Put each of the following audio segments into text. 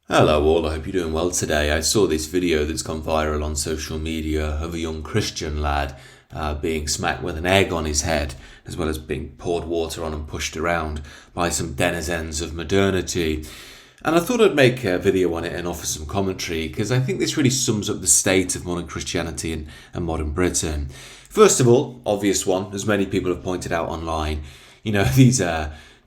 Hello all, I hope you're doing well today. I saw this video that's gone viral on social media of a young Christian lad being smacked with an egg on his head, as well as being poured water on and pushed around by some denizens of modernity. And I thought I'd make a video on it and offer some commentary, because I think this really sums up the state of modern Christianity and modern Britain. First of all, obvious one, as many people have pointed out online,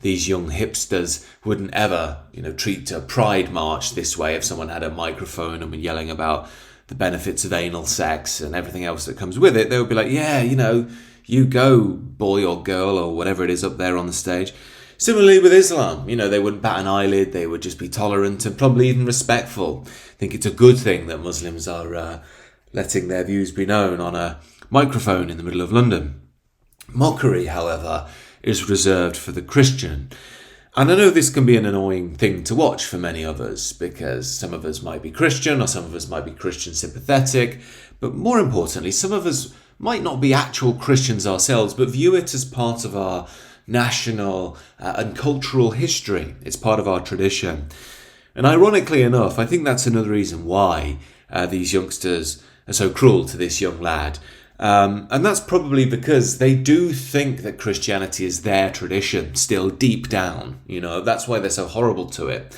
these young hipsters wouldn't ever, treat a pride march this way if someone had a microphone and were yelling about the benefits of anal sex and everything else that comes with it. They would be like, yeah, you go, boy or girl or whatever it is up there on the stage. Similarly with Islam, they wouldn't bat an eyelid. They would just be tolerant and probably even respectful. I think it's a good thing that Muslims are letting their views be known on a microphone in the middle of London. Mockery, however, is reserved for the Christian. And I know this can be an annoying thing to watch for many of us, because some of us might be Christian or some of us might be Christian sympathetic, but more importantly, some of us might not be actual Christians ourselves, but view it as part of our national and cultural history. It's part of our tradition. And ironically enough, I think that's another reason why these youngsters are so cruel to this young lad. And that's probably because they do think that Christianity is their tradition still deep down. That's why they're so horrible to it.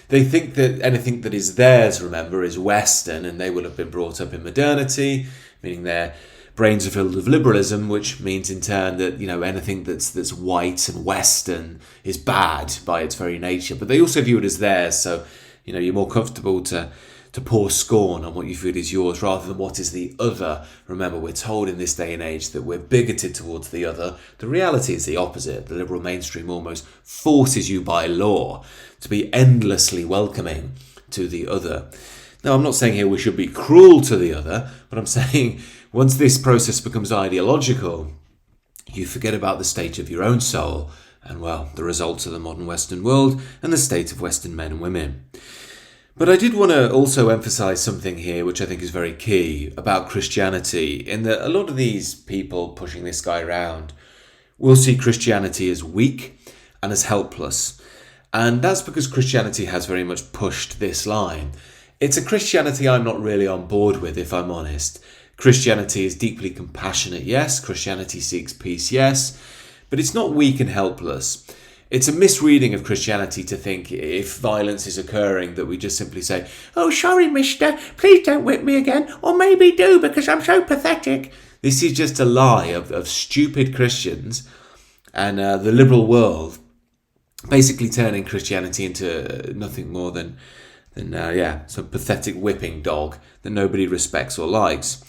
They think that anything that is theirs, remember, is Western, and they will have been brought up in modernity, meaning their brains are filled with liberalism, which means in turn that, anything that's white and Western is bad by its very nature. But they also view it as theirs, so, you're more comfortable to pour scorn on what you feel is yours rather than what is the other. Remember, we're told in this day and age that we're bigoted towards the other. The reality is the opposite. The liberal mainstream almost forces you by law to be endlessly welcoming to the other. Now, I'm not saying here we should be cruel to the other, but I'm saying once this process becomes ideological, you forget about the state of your own soul and, well, the results of the modern Western world and the state of Western men and women. But I did want to also emphasize something here, which I think is very key about Christianity, in that a lot of these people pushing this guy around will see Christianity as weak and as helpless. And that's because Christianity has very much pushed this line. It's a Christianity I'm not really on board with, if I'm honest. Christianity is deeply compassionate, yes. Christianity seeks peace, yes. But it's not weak and helpless. It's a misreading of Christianity to think if violence is occurring that we just simply say, "Oh, sorry, mister, please don't whip me again, or maybe do because I'm so pathetic." This is just a lie of stupid Christians and the liberal world basically turning Christianity into nothing more than some pathetic whipping dog that nobody respects or likes.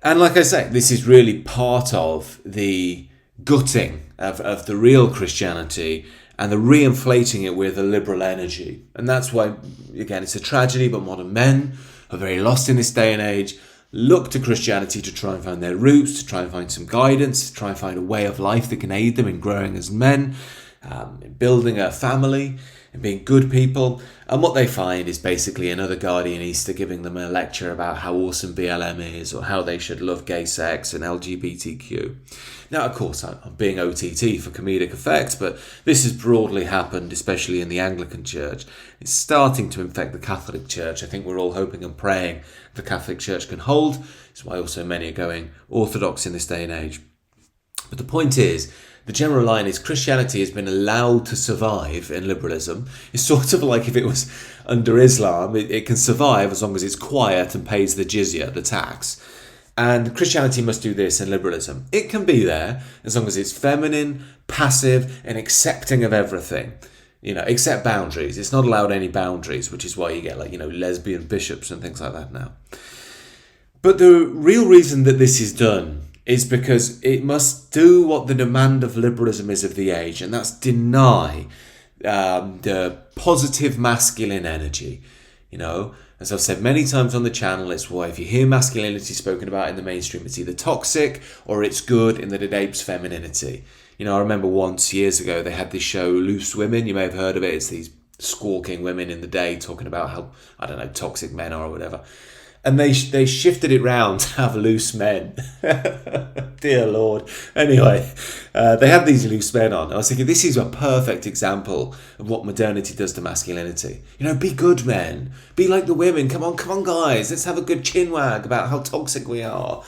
And like I say, this is really part of the gutting of the real Christianity and the reinflating it with a liberal energy. And that's why, again, it's a tragedy, but modern men are very lost in this day and age, look to Christianity to try and find their roots, to try and find some guidance, to try and find a way of life that can aid them in growing as men, in building a family, and being good people. And what they find is basically another guardian Easter giving them a lecture about how awesome BLM is or how they should love gay sex and LGBTQ. Now, of course, I'm being OTT for comedic effect, but this has broadly happened, especially in the Anglican Church. It's starting to infect the Catholic Church. I think we're all hoping and praying the Catholic Church can hold. That's why also many are going Orthodox in this day and age. But the point is, the general line is Christianity has been allowed to survive in liberalism. It's sort of like if it was under Islam, it can survive as long as it's quiet and pays the jizya, the tax. And Christianity must do this in liberalism. It can be there as long as it's feminine, passive, and accepting of everything. Except boundaries. It's not allowed any boundaries, which is why you get lesbian bishops and things like that now. But the real reason that this is done is because it must do what the demand of liberalism is of the age, and that's deny the positive masculine energy. As I've said many times on the channel, it's why if you hear masculinity spoken about in the mainstream, it's either toxic or it's good in that it apes femininity. I remember once, years ago, they had this show, Loose Women. You may have heard of it. It's these squawking women in the day talking about how, toxic men are or whatever. And they shifted it round to have loose men. Dear Lord. Anyway, they had these loose men on. I was thinking, this is a perfect example of what modernity does to masculinity. Be good men. Be like the women. Come on, guys. Let's have a good chinwag about how toxic we are.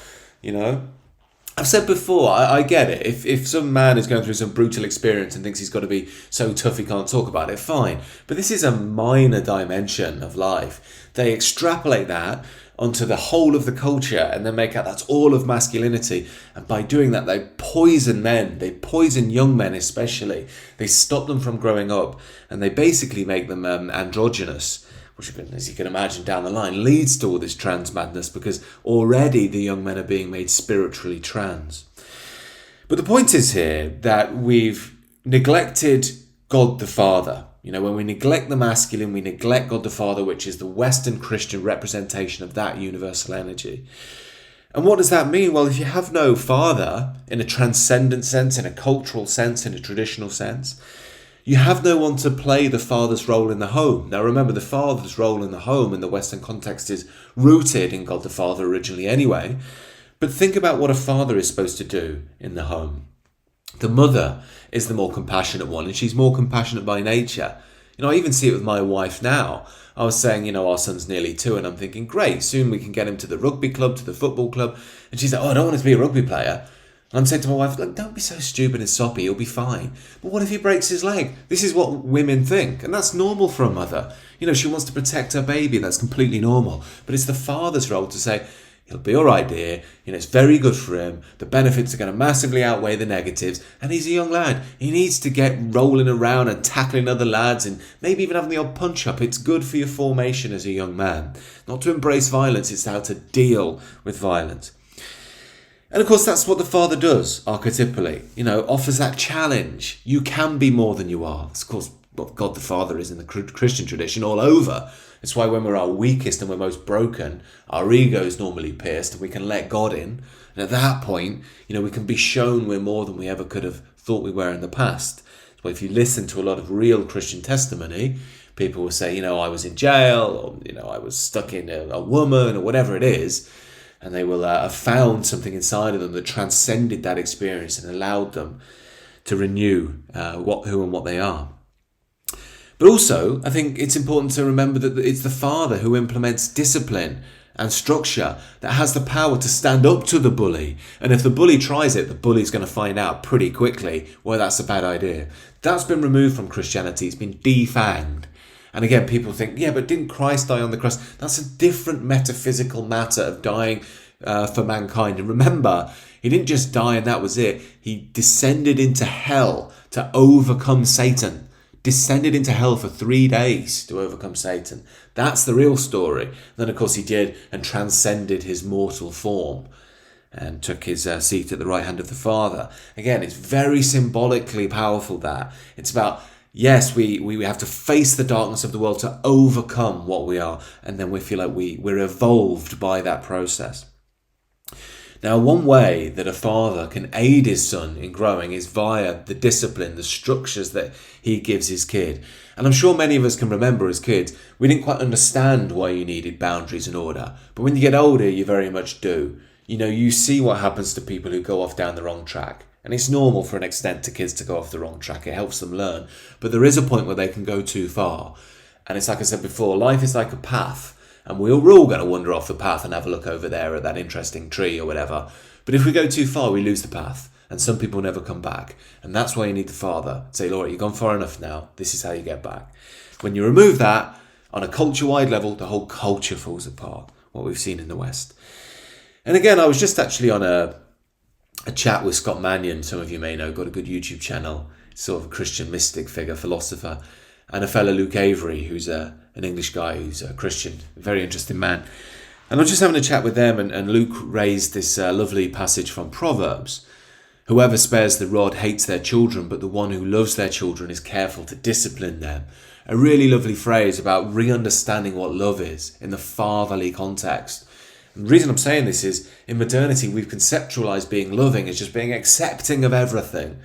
I've said before, I get it. If some man is going through some brutal experience and thinks he's got to be so tough he can't talk about it, fine. But this is a minor dimension of life. They extrapolate that onto the whole of the culture and then make out that's all of masculinity. And by doing that, they poison men. They poison young men especially. They stop them from growing up. And they basically make them androgynous, which, as you can imagine down the line, leads to all this trans madness because already the young men are being made spiritually trans. But the point is here that we've neglected God the Father. When we neglect the masculine, we neglect God the Father, which is the Western Christian representation of that universal energy. And what does that mean? Well, if you have no father in a transcendent sense, in a cultural sense, in a traditional sense, you have no one to play the father's role in the home. Now remember, the father's role in the home in the Western context is rooted in God the Father originally anyway. But think about what a father is supposed to do in the home. The mother is the more compassionate one, and she's more compassionate by nature. I even see it with my wife now. I was saying, our son's nearly 2, and I'm thinking, great, soon we can get him to the rugby club, to the football club. And she's like, I don't want him to be a rugby player. And I'm saying to my wife, look, don't be so stupid and soppy, he'll be fine. But what if he breaks his leg? This is what women think, and that's normal for a mother. She wants to protect her baby, that's completely normal. But it's the father's role to say, he'll be all right, dear. It's very good for him. The benefits are going to massively outweigh the negatives. And he's a young lad. He needs to get rolling around and tackling other lads and maybe even having the odd punch-up. It's good for your formation as a young man. Not to embrace violence, it's how to deal with violence. And of course, that's what the father does, archetypally. Offers that challenge. You can be more than you are. It's, of course, what God the Father is in the Christian tradition all over. It's why when we're our weakest and we're most broken, our ego is normally pierced and we can let God in. And at that point, we can be shown we're more than we ever could have thought we were in the past. So if you listen to a lot of real Christian testimony, people will say, I was in jail, or, I was stuck in a woman, or whatever it is. And they will have found something inside of them that transcended that experience and allowed them to renew who and what they are. But also, I think it's important to remember that it's the father who implements discipline and structure that has the power to stand up to the bully. And if the bully tries it, the bully's going to find out pretty quickly why that's a bad idea. That's been removed from Christianity. It's been defanged. And again, people think, yeah, but didn't Christ die on the cross? That's a different metaphysical matter of dying for mankind. And remember, he didn't just die and that was it. He descended into hell to overcome Satan. Descended into hell for 3 days to overcome Satan. That's the real story. Then, of course, he did and transcended his mortal form and took his seat at the right hand of the Father. Again, it's very symbolically powerful that. It's about, yes, we have to face the darkness of the world to overcome what we are. And then we feel like we're evolved by that process. Now, one way that a father can aid his son in growing is via the discipline, the structures that he gives his kid. And I'm sure many of us can remember as kids, we didn't quite understand why you needed boundaries and order. But when you get older, you very much do. You see what happens to people who go off down the wrong track. And it's normal for an extent to kids to go off the wrong track. It helps them learn. But there is a point where they can go too far. And it's like I said before, life is like a path. And we're all going to wander off the path and have a look over there at that interesting tree or whatever. But if we go too far, we lose the path. And some people never come back. And that's why you need the father. Say, Laura, you've gone far enough now. This is how you get back. When you remove that, on a culture-wide level, the whole culture falls apart. What we've seen in the West. And again, I was just actually on a chat with Scott Mannion. Some of you may know, got a good YouTube channel. Sort of a Christian mystic figure, philosopher. And a fellow Luke Avery, who's an English guy who's a Christian, a very interesting man. And I was just having a chat with them, and Luke raised this lovely passage from Proverbs. Whoever spares the rod hates their children, but the one who loves their children is careful to discipline them. A really lovely phrase about re-understanding what love is in the fatherly context. And the reason I'm saying this is, in modernity, we've conceptualized being loving as just being accepting of everything.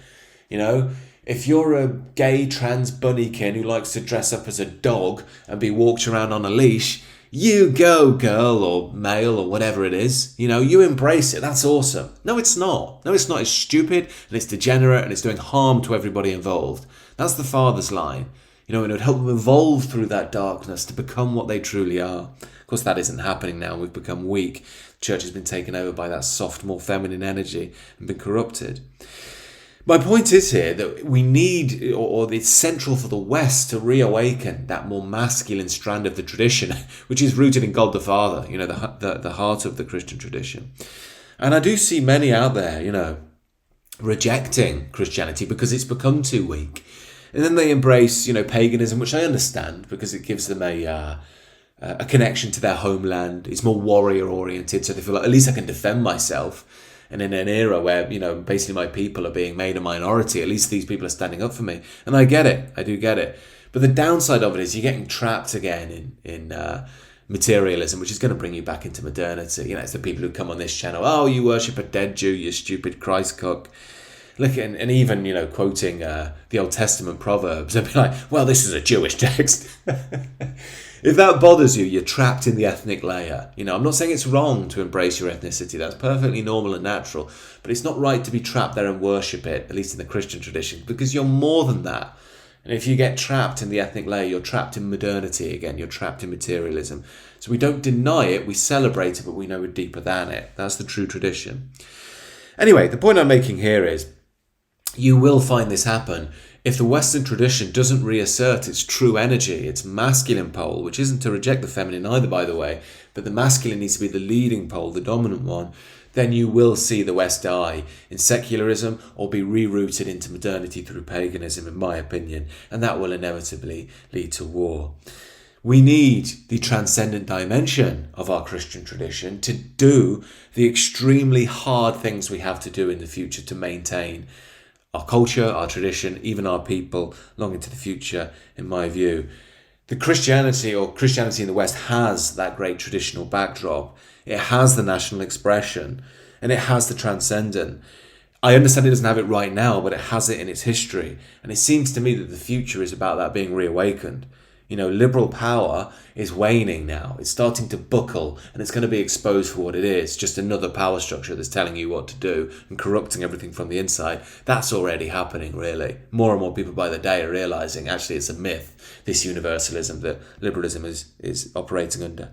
If you're a gay trans bunnykin who likes to dress up as a dog and be walked around on a leash, You go, girl or male or whatever it is. You embrace it. That's awesome. No, it's not. No, it's not. It's stupid and it's degenerate and it's doing harm to everybody involved. That's the Father's line. And it would help them evolve through that darkness to become what they truly are. Of course, that isn't happening now. We've become weak. The church has been taken over by that soft, more feminine energy and been corrupted. My point is here that we need, or it's central for the West to reawaken that more masculine strand of the tradition, which is rooted in God the Father, the heart of the Christian tradition. And I do see many out there, rejecting Christianity because it's become too weak. And then they embrace, paganism, which I understand because it gives them a connection to their homeland. It's more warrior oriented, so they feel like at least I can defend myself. And in an era where, basically my people are being made a minority, at least these people are standing up for me. And I get it. I do get it. But the downside of it is you're getting trapped again in materialism, which is going to bring you back into modernity. It's the people who come on this channel. Oh, you worship a dead Jew, you stupid Christ cook. Look, and even, quoting the Old Testament Proverbs, they'd be like, well, this is a Jewish text. If that bothers you, you're trapped in the ethnic layer. I'm not saying it's wrong to embrace your ethnicity. That's perfectly normal and natural. But it's not right to be trapped there and worship it, at least in the Christian tradition, because you're more than that. And if you get trapped in the ethnic layer, you're trapped in modernity again. You're trapped in materialism. So we don't deny it, we celebrate it, but we know we're deeper than it. That's the true tradition. Anyway, the point I'm making here is you will find this happen if the Western tradition doesn't reassert its true energy, its masculine pole, which isn't to reject the feminine either, by the way, but the masculine needs to be the leading pole, the dominant one, then you will see the West die in secularism or be rerouted into modernity through paganism, in my opinion, and that will inevitably lead to war. We need the transcendent dimension of our Christian tradition to do the extremely hard things we have to do in the future to maintain our culture, our tradition, even our people long into the future, in my view. The Christianity in the West has that great traditional backdrop. It has the national expression and it has the transcendent. I understand it doesn't have it right now, but it has it in its history. And it seems to me that the future is about that being reawakened. Liberal power is waning now. It's starting to buckle and it's going to be exposed for what it is. Just another power structure that's telling you what to do and corrupting everything from the inside. That's already happening, really. More and more people by the day are realizing actually it's a myth, this universalism that liberalism is operating under.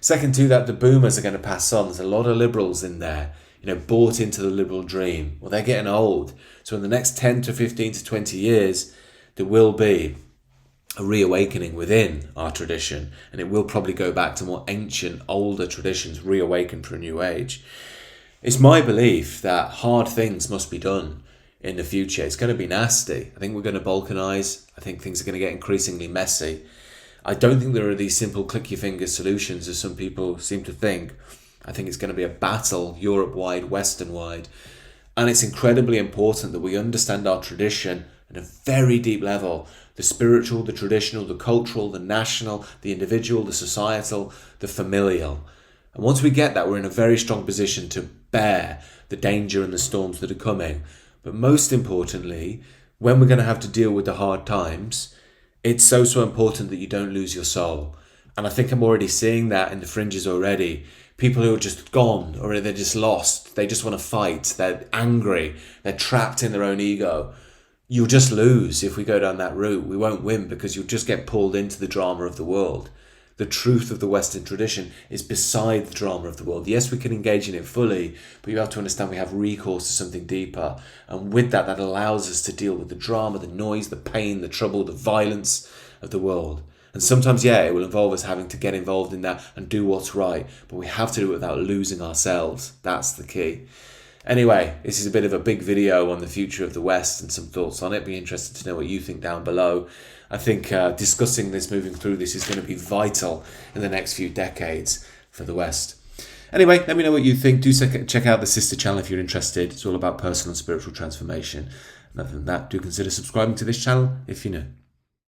Second to that, the boomers are going to pass on. There's a lot of liberals in there, bought into the liberal dream. Well, they're getting old. So in the next 10 to 15 to 20 years, there will be a reawakening within our tradition, and it will probably go back to more ancient, older traditions, reawakened for a new age. It's my belief that hard things must be done in the future. It's going to be nasty. I think we're going to balkanize. I think things are going to get increasingly messy. I don't think there are these simple click your fingers solutions as some people seem to think. I think it's going to be a battle, Europe-wide, Western-wide. And it's incredibly important that we understand our tradition at a very deep level. The spiritual, the traditional, the cultural, the national, the individual, the societal, the familial. And once we get that, we're in a very strong position to bear the danger and the storms that are coming. But most importantly, when we're going to have to deal with the hard times, it's so important that you don't lose your soul. And I think I'm already seeing that in the fringes already. People who are just gone, or they're just lost. They just want to fight. They're angry. They're trapped in their own ego. You'll just lose if we go down that route. We won't win because you'll just get pulled into the drama of the world. The truth of the Western tradition is beside the drama of the world. Yes, we can engage in it fully, but you have to understand we have recourse to something deeper. And with that, that allows us to deal with the drama, the noise, the pain, the trouble, the violence of the world. And sometimes, it will involve us having to get involved in that and do what's right. But we have to do it without losing ourselves. That's the key. Anyway, this is a bit of a big video on the future of the West and some thoughts on it. Be interested to know what you think down below. I think discussing this, moving through this, is going to be vital in the next few decades for the West. Anyway, let me know what you think. Do check out the sister channel if you're interested. It's all about personal and spiritual transformation. And other than that, do consider subscribing to this channel if you're new.